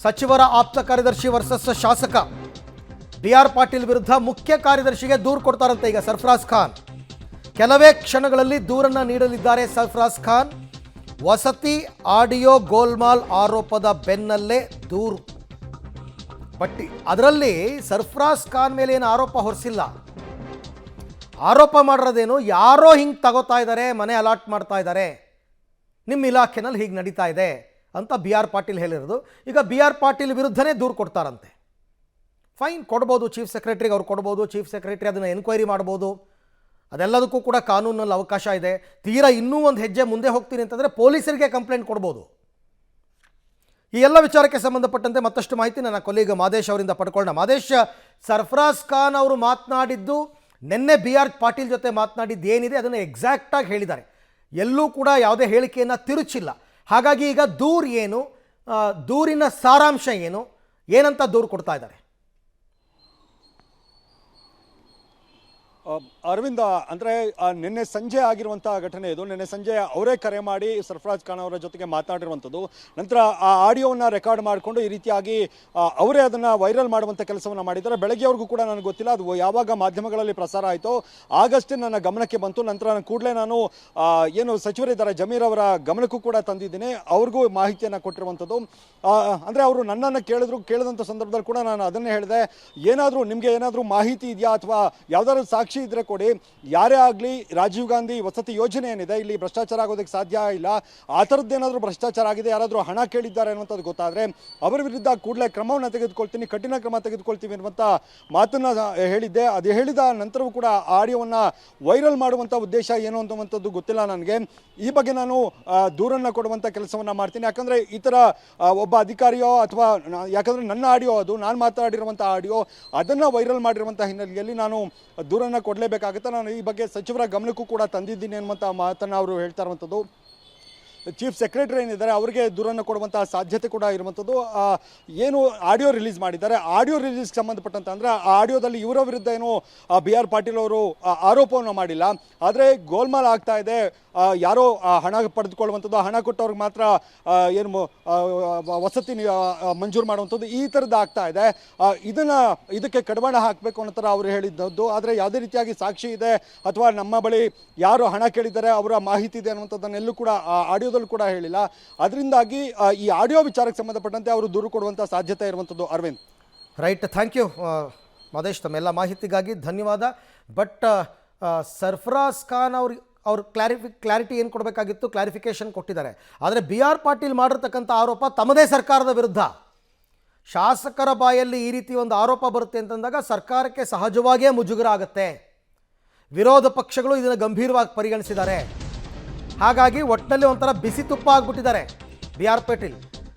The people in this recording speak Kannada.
ಸಚಿವರ ಆಪ್ತ ಕಾರ್ಯದರ್ಶಿ ವರ್ಸಸ್ ಶಾಸಕ ಬಿ ಆರ್ ಪಾಟೀಲ್ ವಿರುದ್ಧ ಮುಖ್ಯ ಕಾರ್ಯದರ್ಶಿಗೆ ದೂರು ಕೊಡ್ತಾರಂತೆ ಈಗ ಸರ್ಫರಾಜ್ ಖಾನ್. ಕೆಲವೇ ಕ್ಷಣಗಳಲ್ಲಿ ದೂರನ್ನು ನೀಡಲಿದ್ದಾರೆ ಸರ್ಫರಾಜ್ ಖಾನ್. ವಸತಿ ಆಡಿಯೋ ಗೋಲ್ಮಾಲ್ ಆರೋಪದ ಬೆನ್ನಲ್ಲೇ ದೂರು ಪಟ್ಟಿ. ಅದರಲ್ಲಿ ಸರ್ಫರಾಜ್ ಖಾನ್ ಮೇಲೆ ಏನು ಆರೋಪ ಹೊರಿಸಿಲ್ಲ. ಆರೋಪ ಮಾಡಿರೋದೇನು, ಯಾರೋ ಹಿಂಗೆ ತಗೋತಾ ಇದ್ದಾರೆ, ಮನೆ ಅಲಾಟ್ ಮಾಡ್ತಾ ಇದ್ದಾರೆ, ನಿಮ್ಮ ಇಲಾಖೆನಲ್ಲಿ ಹೀಗೆ ನಡೀತಾ ಇದೆ ಅಂತ ಬಿ ಆರ್ ಪಾಟೀಲ್ ಹೇಳಿರೋದು. ಈಗ ಬಿ ಆರ್ ಪಾಟೀಲ್ ವಿರುದ್ಧನೇ ದೂರು ಕೊಡ್ತಾರಂತೆ. ಫೈನ್, ಕೊಡ್ಬೋದು, ಚೀಫ್ ಸೆಕ್ರೆಟರಿಗೆ ಅವ್ರು ಕೊಡ್ಬೋದು, ಚೀಫ್ ಸೆಕ್ರೆಟರಿ ಅದನ್ನು ಎನ್ಕ್ವೈರಿ ಮಾಡ್ಬೋದು. ಅದೆಲ್ಲದಕ್ಕೂ ಕೂಡ ಕಾನೂನಲ್ಲಿ ಅವಕಾಶ ಇದೆ. ತೀರಾ ಇನ್ನೂ ಒಂದು ಹೆಜ್ಜೆ ಮುಂದೆ ಹೋಗ್ತೀನಿ ಅಂತಂದರೆ ಪೊಲೀಸರಿಗೆ ಕಂಪ್ಲೇಂಟ್ ಕೊಡ್ಬೋದು. ಈ ಎಲ್ಲ ವಿಚಾರಕ್ಕೆ ಸಂಬಂಧಪಟ್ಟಂತೆ ಮತ್ತಷ್ಟು ಮಾಹಿತಿ ನನ್ನ ಕೊಲೀಗ ಮಾದೇಶ್ ಅವರಿಂದ ಪಡ್ಕೊಳ್ಳೋಣ. ಮಾದೇಶ್, ಸರ್ಫರಾಜ್ ಖಾನ್ ಅವರು ಮಾತನಾಡಿದ್ದು ನಿನ್ನೆ ಬಿ ಆರ್ ಪಾಟೀಲ್ ಜೊತೆ ಮಾತನಾಡಿದ್ದು ಏನಿದೆ ಅದನ್ನು ಎಕ್ಸಾಕ್ಟಾಗಿ ಹೇಳಿದ್ದಾರೆ. ಎಲ್ಲೂ ಕೂಡ ಯಾವುದೇ ಹೇಳಿಕೆಯನ್ನು ತಿರುಚಿಲ್ಲ. ಹಾಗಾಗಿ ಈಗ ದೂರು ಏನು, ದೂರಿನ ಸಾರಾಂಶ ಏನು, ಏನಂತ ದೂರು ಕೊಡ್ತಾ ಇದ್ದಾರೆ? ಅರವಿಂದ, ಅಂದರೆ ನಿನ್ನೆ ಸಂಜೆ ಆಗಿರುವಂಥ ಘಟನೆ ಇದು. ನಿನ್ನೆ ಸಂಜೆ ಅವರೇ ಕರೆ ಮಾಡಿ ಸರ್ಫರಾಜ್ ಖಾನ್ ಅವರ ಜೊತೆಗೆ ಮಾತನಾಡಿರುವಂಥದ್ದು. ನಂತರ ಆ ಆಡಿಯೋವನ್ನು ರೆಕಾರ್ಡ್ ಮಾಡಿಕೊಂಡು ಈ ರೀತಿಯಾಗಿ ಅವರೇ ಅದನ್ನು ವೈರಲ್ ಮಾಡುವಂಥ ಕೆಲಸವನ್ನು ಮಾಡಿದ್ದಾರೆ. ಬೆಳಗ್ಗೆವರೆಗೂ ಕೂಡ ನನಗೆ ಗೊತ್ತಿಲ್ಲ, ಅದು ಯಾವಾಗ ಮಾಧ್ಯಮಗಳಲ್ಲಿ ಪ್ರಸಾರ ಆಯಿತೋ ಆಗಷ್ಟೇ ನನ್ನ ಗಮನಕ್ಕೆ ಬಂತು. ನಂತರ ನಾನು ಕೂಡಲೇ ಏನು ಸಚಿವರಿದ್ದಾರೆ ಜಮೀರ್ ಅವರ ಗಮನಕ್ಕೂ ಕೂಡ ತಂದಿದ್ದೀನಿ, ಅವ್ರಿಗೂ ಮಾಹಿತಿಯನ್ನು ಕೊಟ್ಟಿರುವಂಥದ್ದು. ಅಂದರೆ ಅವರು ನನ್ನನ್ನು ಕೇಳಿದಂಥ ಸಂದರ್ಭದಲ್ಲಿ ಕೂಡ ನಾನು ಅದನ್ನೇ ಹೇಳಿದೆ, ಏನಾದರೂ ನಿಮಗೆ ಏನಾದರೂ ಮಾಹಿತಿ ಇದೆಯಾ ಅಥವಾ ಯಾವುದಾದ್ರೂ ಸಾಕ್ಷಿ ಇದ್ರೆ ಕೊಡಿ. ಯಾರೇ ಆಗಲಿ ರಾಜೀವ್ ಗಾಂಧಿ ವಸತಿ ಯೋಜನೆ ಏನಿದೆ, ಇಲ್ಲಿ ಭ್ರಷ್ಟಾಚಾರ ಆಗೋದಕ್ಕೆ ಸಾಧ್ಯ ಇಲ್ಲ. ಆ ಥರದ್ದೇನಾದರೂ ಭ್ರಷ್ಟಾಚಾರ ಆಗಿದೆ, ಯಾರಾದರೂ ಹಣ ಕೇಳಿದ್ದಾರೆ ಅನ್ನುವಂಥದ್ದು ಗೊತ್ತಾದರೆ ಅವರ ವಿರುದ್ಧ ಕೂಡಲೇ ಕ್ರಮವನ್ನು ತೆಗೆದುಕೊಳ್ತೀನಿ, ಕಠಿಣ ಕ್ರಮ ತೆಗೆದುಕೊಳ್ತೀವಿ ಅನ್ನುವಂಥ ಮಾತನ್ನು ಹೇಳಿದ್ದೆ. ಅದು ಹೇಳಿದ ನಂತರವೂ ಕೂಡ ಆಡಿಯೋವನ್ನು ವೈರಲ್ ಮಾಡುವಂಥ ಉದ್ದೇಶ ಏನು ಅನ್ನುವಂಥದ್ದು ಗೊತ್ತಿಲ್ಲ ನನಗೆ. ಈ ಬಗ್ಗೆ ನಾನು ದೂರನ್ನು ಕೊಡುವಂಥ ಕೆಲಸವನ್ನು ಮಾಡ್ತೀನಿ. ಯಾಕಂದರೆ ಈ ಥರ ಒಬ್ಬ ಅಧಿಕಾರಿಯೋ ಅಥವಾ ಯಾಕಂದರೆ ನನ್ನ ಆಡಿಯೋ, ಅದು ನಾನು ಮಾತಾಡಿರುವಂಥ ಆಡಿಯೋ, ಅದನ್ನು ವೈರಲ್ ಮಾಡಿರುವಂಥ ಹಿನ್ನೆಲೆಯಲ್ಲಿ ನಾನು ದೂರನ್ನು ಕೊಡಲೇಬೇಕಾಗುತ್ತೆ. ನಾನು ಈ ಬಗ್ಗೆ ಸಚಿವರ ಗಮನಕ್ಕೂ ಕೂಡ ತಂದಿದ್ದೀನಿ ಅನ್ನುವಂಥ ಮಾತನ್ನು ಅವರು ಹೇಳ್ತಾ ಇರುವಂಥದ್ದು. ಚೀಫ್ ಸೆಕ್ರೆಟರಿ ಏನಿದ್ದಾರೆ ಅವರಿಗೆ ದೂರನ್ನು ಕೊಡುವಂಥ ಸಾಧ್ಯತೆ ಕೂಡ ಇರುವಂಥದ್ದು. ಏನು ಆಡಿಯೋ ರಿಲೀಸ್ ಮಾಡಿದ್ದಾರೆ, ಆಡಿಯೋ ರಿಲೀಸ್ಗೆ ಸಂಬಂಧಪಟ್ಟಂತೆ ಅಂದರೆ ಆ ಆಡಿಯೋದಲ್ಲಿ ಇವರ ವಿರುದ್ಧ ಏನು ಬಿ ಆರ್ ಪಾಟೀಲ್ ಅವರು ಆರೋಪವನ್ನು ಮಾಡಿಲ್ಲ, ಆದರೆ ಗೋಲ್ಮಾಲ್ ಆಗ್ತಾ ಇದೆ, ಯಾರೋ ಹಣ ಪಡೆದುಕೊಳ್ಳುವಂಥದ್ದು, ಹಣ ಕೊಟ್ಟವ್ರಿಗೆ ಮಾತ್ರ ಏನು ವಸತಿ ಮಂಜೂರು ಮಾಡುವಂಥದ್ದು, ಈ ಥರದ್ದು ಆಗ್ತಾ ಇದೆ. ಇದಕ್ಕೆ ಕಡಿವಾಣ ಹಾಕಬೇಕು ಅನ್ನೋ ಥರ ಅವರು ಹೇಳಿದ್ದದ್ದು. ಆದರೆ ಯಾವುದೇ ರೀತಿಯಾಗಿ ಸಾಕ್ಷಿ ಇದೆ ಅಥವಾ ನಮ್ಮ ಬಳಿ ಯಾರು ಹಣ ಕೇಳಿದ್ದಾರೆ ಅವರ ಮಾಹಿತಿ ಇದೆ ಅನ್ನುವಂಥದ್ದನ್ನೆಲ್ಲೂ ಕೂಡ ಆಡಿಯೋದಲ್ಲೂ ಕೂಡ ಹೇಳಿಲ್ಲ. ಅದರಿಂದಾಗಿ ಈ ಆಡಿಯೋ ವಿಚಾರಕ್ಕೆ ಸಂಬಂಧಪಟ್ಟಂತೆ ಅವರು ದೂರು ಕೊಡುವಂಥ ಸಾಧ್ಯತೆ ಇರುವಂಥದ್ದು. Arvind, right, thank you Madesh, ತಮ್ಮೆಲ್ಲ ಮಾಹಿತಿಗಾಗಿ ಧನ್ಯವಾದ. ಬಟ್ ಸರ್ಫರಾಜ್ ಖಾನ್ ಅವ್ರು ಕ್ಲಾರಿಟಿ ಏನು ಕೊಡಬೇಕಾಗಿತ್ತು, ಕ್ಲಾರಿಫಿಕೇಶನ್ ಕೊಟ್ಟಿದ್ದಾರೆ. ಆದರೆ ಬಿ ಆರ್ ಪಾಟೀಲ್ ಮಾಡಿರ್ತಕ್ಕಂಥ ಆರೋಪ ತಮ್ಮದೇ ಸರ್ಕಾರದ ವಿರುದ್ಧ. ಶಾಸಕರ ಬಾಯಲ್ಲಿ ಈ ರೀತಿ ಒಂದು ಆರೋಪ ಬರುತ್ತೆ ಅಂತಂದಾಗ ಸರ್ಕಾರಕ್ಕೆ ಸಹಜವಾಗಿಯೇ ಮುಜುಗರ ಆಗುತ್ತೆ. ವಿರೋಧ ಪಕ್ಷಗಳು ಇದನ್ನು ಗಂಭೀರವಾಗಿ ಪರಿಗಣಿಸಿದ್ದಾರೆ. ಹಾಗಾಗಿ ಒಟ್ಟಿನಲ್ಲಿ ಒಂಥರ ಬಿಸಿ ತುಪ್ಪ ಆಗಿಬಿಟ್ಟಿದ್ದಾರೆ ಬಿ ಆರ್ ಪಾಟೀಲ್.